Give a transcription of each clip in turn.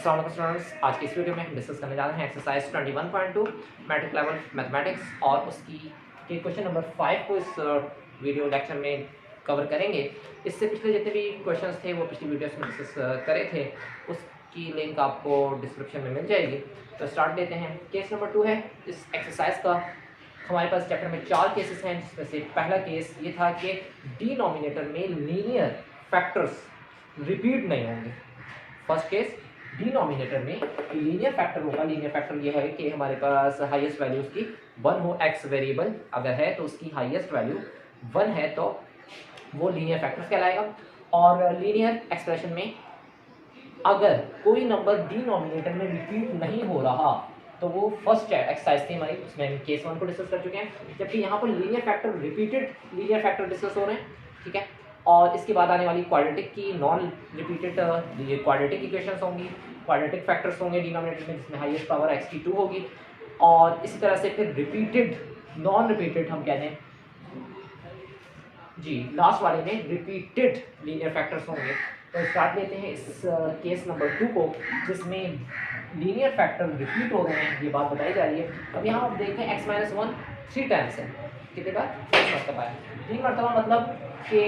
अस्सलाम वालेकुम स्टूडेंट्स, आज की इस वीडियो में हम डिस्कस करने जा रहे हैं एक्सरसाइज 21.2 मैट्रिक लेवल मैथमेटिक्स और उसकी के क्वेश्चन नंबर 5 को इस वीडियो लेक्चर में कवर करेंगे। इससे पिछले जितने भी क्वेश्चंस थे वो पिछली वीडियोस में डिस्कस करे थे, उसकी लिंक आपको डिस्क्रिप्शन में मिल जाएगी। तो स्टार्ट लेते हैं। केस नंबर 2 है इस एक्सरसाइज का। हमारे पास चैप्टर में 4 केसेस हैं, जिसमें से पहला केस ये था कि डिनोमिनेटर में लीनियर फैक्टर्स रिपीट नहीं होंगे। फर्स्ट केस, डिनोमिनेटर में लीनियर फैक्टर होगा। लीनियर फैक्टर ये है कि हमारे पास हाईएस्ट वैल्यू उसकी 1 हो, एक्स वेरिएबल अगर है तो उसकी हाईएस्ट वैल्यू 1 है तो वो लीनियर फैक्टर कहलाएगा। और लीनियर एक्सप्रेशन में अगर कोई नंबर डिनोमिनेटर में रिपीट नहीं हो रहा तो वो फर्स्ट एक्सरसाइज थी हमारी, उसमें हम केस 1 को डिस्कस कर चुके हैं। जबकि यहाँ पर linear factor repeated linear factor discuss हो रहे हैं, ठीक है। और इसके बाद आने वाली क्वाड्रेटिक की नॉन रिपीटेड ये क्वाड्रेटिक इक्वेशंस होंगी, क्वाड्रेटिक फैक्टर्स होंगे डिनोमिनेटर में, जिसमें हाईएस्ट पावर एक्स की 2 होगी। और इसी तरह से फिर रिपीटेड नॉन रिपीटेड हम कह दें जी, लास्ट वाले में रिपीटेड लीनियर फैक्टर्स होंगे। तो स्टार्ट लेते हैं इस केस नंबर 2 को, जिसमें लीनियर फैक्टर रिपीट हो रहे हैं, ये बात बताई जा रही है। अब यहाँ आप देखते हैं x-1 3 टाइम्स है, कितने बार? 3 मरतबा है। 3 मरतबा मतलब कि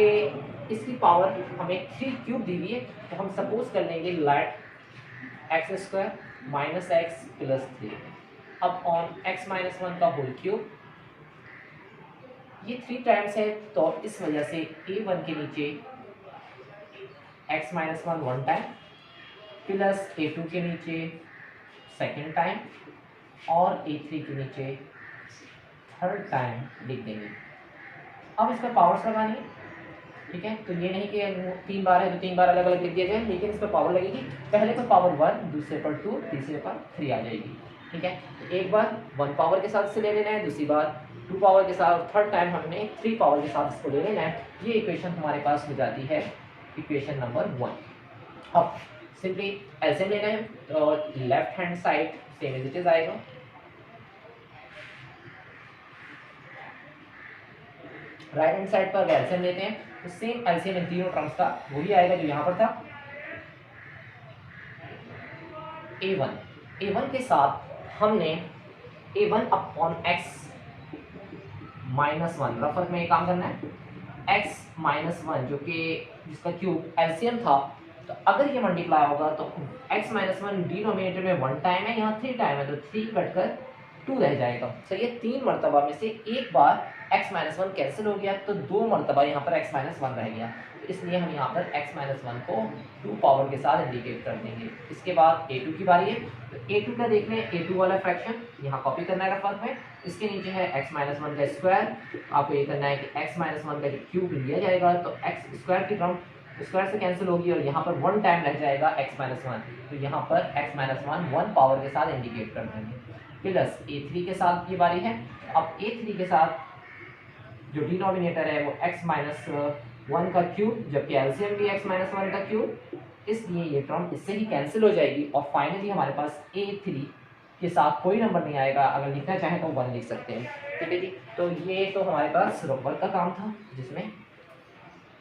इसकी पावर हमें 3 क्यूब दी हुई है, तो हम सपोज कर लेंगे late x² minus x plus 3 अब ऑन x-1 का होल क्यूब। ये 3 टाइम्स है तो इस वजह से a1 के नीचे x-1 1 टाइम प्लस a2 के नीचे सेकेंड टाइम और a3 के नीचे थर्ड टाइम लिख देंगे। अब इस पर पावर्स लगानी है, ठीक है। तो ये नहीं कि 3 बार है तो 3 बार अलग अलग लिख दिया जाए, लेकिन इस पर पावर लगेगी। पहले पर पावर 1, दूसरे पर 2, तीसरे पर 3 आ जाएगी, ठीक है। तो एक बार 1 पावर के साथ इसे ले लेना है, दूसरी बार 2 पावर के साथ, थर्ड टाइम हमने 3 पावर के साथ इसको ले लेना है। ये इक्वेशन हमारे पास हो जाती है इक्वेशन नंबर 1। अब सिंपली एलसीएम लेना है, तो left hand side same as it is आएगा। राइट हैंड साइड पर एलसीएम लेते हैं तो सेम एलसीएम इन तीनों टर्म्स का वही आएगा जो यहाँ पर था। a1 के साथ हमने a1 अपॉन x माइनस 1 रफर में काम करना है। x माइनस 1 जो कि जिसका क्यूब एलसीएम था, तो अगर ये मल्टीप्लाई होगा तो x माइनस 1 डिनोमिनेटर में 1 टाइम है, यहाँ 3 टाइम है, तो 3 कटकर 2 रह जाएगा। तो ये 3 मरतबा में से एक बार x माइनस 1 कैंसिल हो गया, तो 2 मरतबा यहाँ पर x माइनस 1 रह गया। तो इसलिए हम यहाँ पर x माइनस 1 को 2 पावर के साथ इंडिकेट कर देंगे। इसके बाद a2 की बारी है, तो a2 का देख लें, a2 वाला फ्रैक्शन यहाँ कॉपी करना है रफर में। इसके नीचे है x माइनस 1 का स्क्वायर। आपको ये करना है कि x माइनस 1 का क्यूब लिया जाएगा तो x स्क्वायर की टर्म स्क्वायर से कैंसिल होगी और यहाँ पर 1 टाइम रह जाएगा x माइनस 1, तो यहाँ पर x माइनस 1 पावर के साथ इंडिकेट कर देंगे। प्लस a3 के साथ ये बारी है। अब a3 के साथ जो डिनोमिनेटर है वो x माइनस 1 का क्यूब, जबकि एलसीएम भी x माइनस 1 का क्यूब, इसलिए ये टर्म इससे ही कैंसिल हो जाएगी। और फाइनली हमारे पास a3 के साथ कोई नंबर नहीं आएगा, अगर लिखना चाहें तो 1 लिख सकते हैं, ठीक है जी। तो ये तो हमारे पास रबर का काम था जिसमें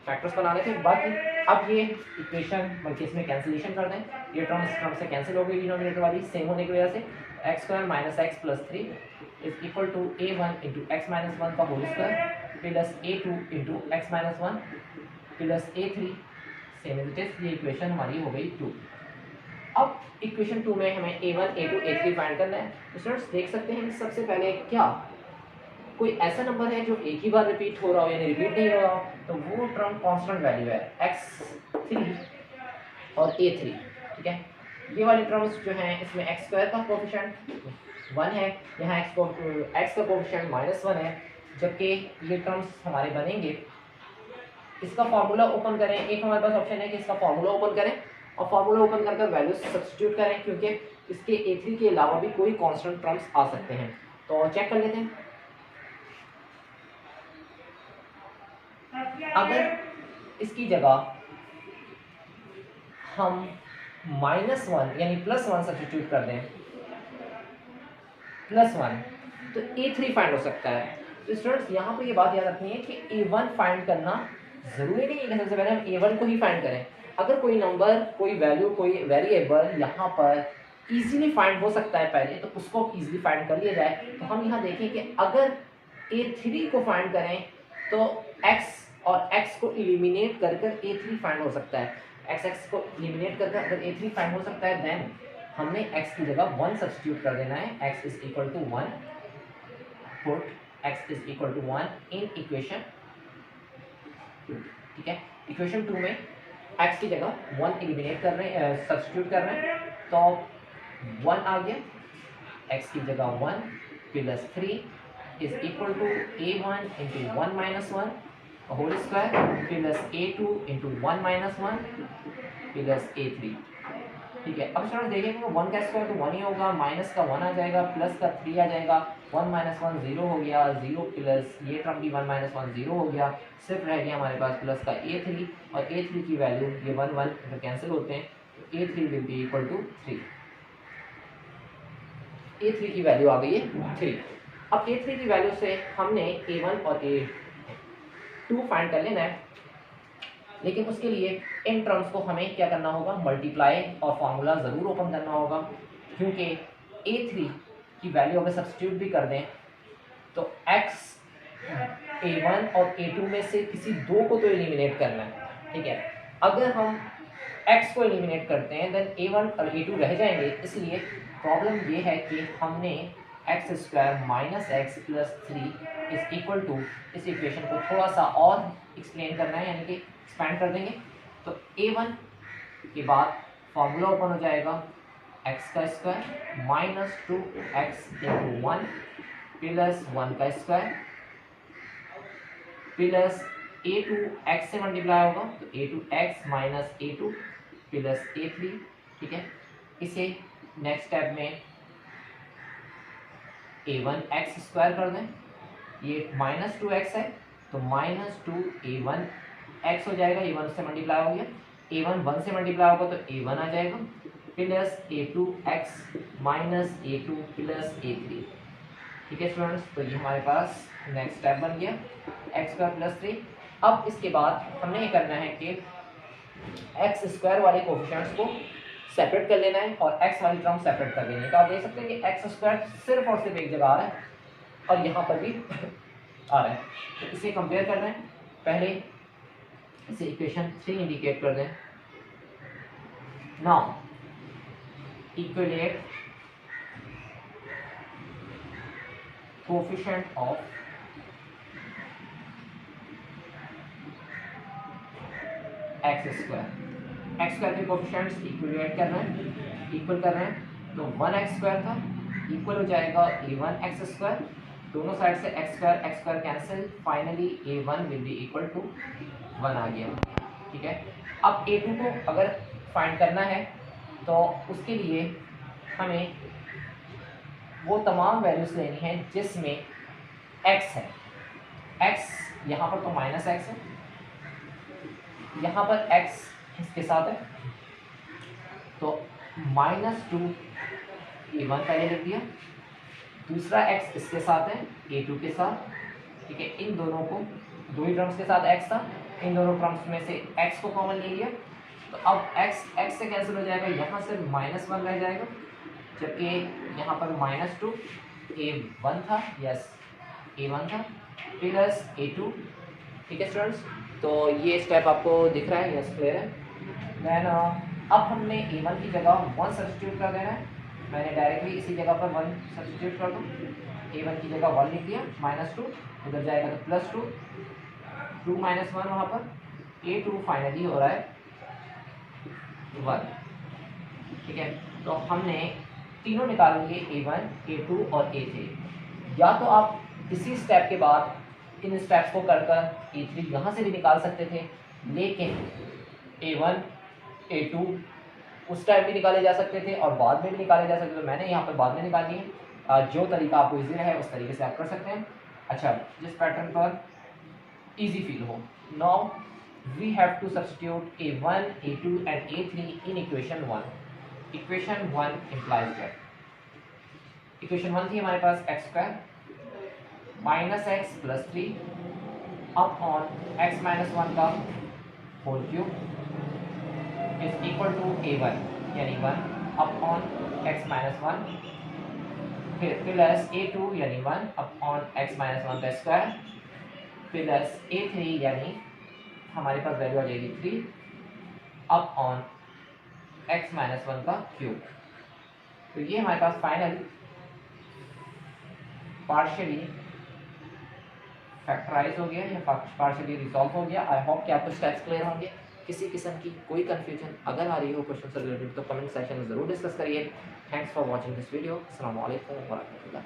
फैक्टर्स बनाने थे। बाकी अब ये इक्वेशन बल्कि इसमें कैंसिलेशन कर दें, ये टर्म इस टर्म से कैंसिल हो गई डिनोमिनेटर वाली सेम होने की वजह से। x² minus x plus 3 is equal to a1 into x minus 1 का whole square plus a2 into x minus 1 plus a3 same as it is. ये इक्वेशन हमारी हो गई 2। अब इक्वेशन 2 में हमें a1 a2 a3 फाइंड करना है। तो स्टूडेंट्स देख सकते हैं सबसे पहले क्या कोई ऐसा नंबर है जो एक ही बार रिपीट हो रहा हो, यानी रिपीट नहीं हो रहा हो, तो वो टर्म कांस्टेंट वैल्यू है x3 और a3, ठीक है। ये वाले टर्म्स जो हैं इसमें x² का कोफिशिएंट 1 है, यहाँ x का कोफिशिएंट -1 है, जबकि ये टर्म्स हमारे बनेंगे। इसका फार्मूला ओपन करें, एक हमारे पास ऑप्शन है कि इसका फार्मूला ओपन करें और फार्मूला ओपन करके वैल्यूज सब्स्टिट्यूट करें, क्योंकि इसके a3 के अलावा भी कोई कांस्टेंट टर्म्स आ सकते हैं। तो चेक कर लेते हैं। अगर इसकी जगह हम -1 यानी +1 सब्स्टिट्यूट कर दें, +1, तो a3 फाइंड हो सकता है। तो स्टूडेंट्स यहाँ पर ये बात याद रखनी है कि a1 फाइंड करना ज़रूरी नहीं है कि सबसे पहले हम a1 को ही फाइंड करें। अगर कोई नंबर, कोई वैल्यू, कोई वेरिएबल यहाँ पर इजीली फाइंड हो सकता है पहले, तो उसको इजीली फाइंड कर लिया जाए। तो हम यहाँ देखें कि अगर a3 को फाइंड करें तो x और x को इलिमिनेट कर कर a3 फाइंड हो सकता है। x को इलिमिनेट कर कर अगर a3 फाइंड हो सकता है, देन हमने x की जगह 1 सब्स्टिट्यूट कर देना है। x is equal to 1, put x is equal to 1 in equation 2। ठीक है, इक्वेशन 2 में x की जगह 1 एलिमिनेट कर रहे हैं, सब्स्टिट्यूट कर रहे हैं, तो 1 आ गया। x की जगह 1 plus 3 is equal to a1 into 1 minus 1 whole square plus a2 into 1 minus 1 plus a3। ठीक है, अब स्टूडेंट देखेंगे 1 का स्क्वायर तो 1 ही होगा, माइनस का 1 आ जाएगा, प्लस का 3 आ जाएगा, 1 माइनस 1 0 हो गया, 0 प्लस ये टर्म भी 1 माइनस 1 0 हो गया, सिर्फ रह गया हमारे पास प्लस का a3, और a3 की वैल्यू ये 1 1 इधर कैंसिल होते हैं, a3 will be equal to 3। a3 की वैल्यू आ गई है 3। अब a3 की वैल्यू से हमने a1 और a2 फाइंड कर लेना है, लेकिन उसके लिए इन टर्म्स को हमें क्या करना होगा, मल्टीप्लाई और फॉर्मूला ज़रूर ओपन करना होगा, क्योंकि a3 की वैल्यू अगर सब्स्टिट्यूट भी कर दें तो x a1 और a2 में से किसी दो को तो एलिमिनेट करना है। ठीक है, अगर हम x को एलिमिनेट करते हैं देन a1 और a2 रह जाएंगे, इसलिए प्रॉब्लम ये है कि हमने x square minus x plus 3 is equal to इस इक्वेशन को थोड़ा सा और एक्सप्लेन करना है, यानी कि एक्सपेंड कर देंगे। तो a1 के बाद फॉर्मूला ओपन हो जाएगा x का square minus 2x into 1 plus 1 का स्क्वायर प्लस a2 x से मल्टीप्लाई होगा तो a2 x minus a2 plus a3। ठीक है, इसे नेक्स्ट स्टेप में a1 x स्क्वायर कर दें, ये माइनस 2x है तो माइनस 2 a1 x हो जाएगा, a1 से मल्टीप्लाई हो गया, a1 1 से मल्टीप्लाई होगा तो a1 आ जाएगा plus a2 x minus a2 plus a3। ठीक है स्टूडेंट्स, तो ये हमारे पास नेक्स्ट स्टेप बन गया x स्क्वायर प्लस 3। अब इसके बाद हमने ये करना है कि x स्क्वायर वाले कोफिशिएंट्स को सेपरेट कर लेना है और x वाली टर्म सेपरेट कर देनी है। तो आप देख सकते हैं कि x स्क्वायर सिर्फ और सिर्फ एक जगह आ रहा है और यहाँ पर भी आ रहा है, तो इसे कंपेयर करना है। पहले इसे इक्वेशन 3 इंडिकेट कर दें। Now equate coefficient of x square के कोफिशिएंट्स इक्वेट कर रहे हैं, इक्वल कर रहे हैं, तो 1x स्क्वायर था इक्वल हो जाएगा a1x स्क्वायर, दोनों साइड से x square cancel, finally a1 will be equal to 1 आ गया। ठीक है, अब a2 को अगर फाइंड करना है तो उसके लिए हमें वो तमाम वैल्यूज लेनी है जिसमें x है। x यहाँ पर तो माइनस x है, यहाँ पर x इसके साथ है तो -2 a1 पहले लिख दिया, दूसरा x इसके साथ है a2 के साथ। ठीक है, इन दोनों को, दो ही टर्म्स के साथ x था, इन दोनों टर्म्स में से x को कॉमन ले लिया, तो अब x से कैंसिल हो जाएगा, यहाँ से -1 रह जाएगा, जबकि यहाँ पर -2 a1 था, यस a1 था प्लस a2। ठीक है स्टूडेंट्स, तो ये स्टेप आपको दिख रहा है, यस क्लियर है। देन अब हमने a1 की जगह 1 सब्स्टिट्यूट कर देना है, मैंने डायरेक्टली इसी जगह पर 1 सब्स्टिट्यूट कर दूँ, a1 की जगह 1 लिख दिया, -2 उधर जाएगा तो +2, 2 -1 वहाँ पर, a2 फाइनली हो रहा है 1। ठीक है, तो हमने तीनों निकाल लिए a1, a2 और a3। या तो आप इसी स्टेप के बाद इन स्टेप्स को कर कर a3 यहाँ से भी निकाल सकते थे, लेकिन a1 a2 उस टाइम भी निकाले जा सकते थे और बाद में भी निकाले जा सकते थे, तो मैंने यहाँ पर बाद में निकाली है। जो तरीका आपको इजी रहे उस तरीके से आप कर सकते हैं। अच्छा, जिस पैटर्न पर इजी फील हो। Now we have to substitute a1, a2 and a3 in equation 1। Equation 1 implies that equation 1 थी हमारे पास x स्क्वायर minus x plus 3 upon x minus 1 का whole cube is equal to a1 यानी 1 upon x minus 1 फिर plus a2 यानी 1 upon x minus 1 का square plus a3 यानी हमारे पास वैल्यू आ जाएगी 3 अपॉन x माइनस 1 का क्यूब। तो ये हमारे पास फाइनल पार्शियली फैक्टराइज हो गया या पार्शियली रिजॉल्व हो गया। आई होप कि आपको स्टेप्स क्लियर होंगे। किसी किस्म की कोई कंफ्यूजन अगर आ रही हो क्वेश्चन से रिलेटेड तो कमेंट सेक्शन में ज़रूर डिस्कस करिए। Thanks for watching this video. अस्सलाम वालेकुम व रहमतुल्लाह।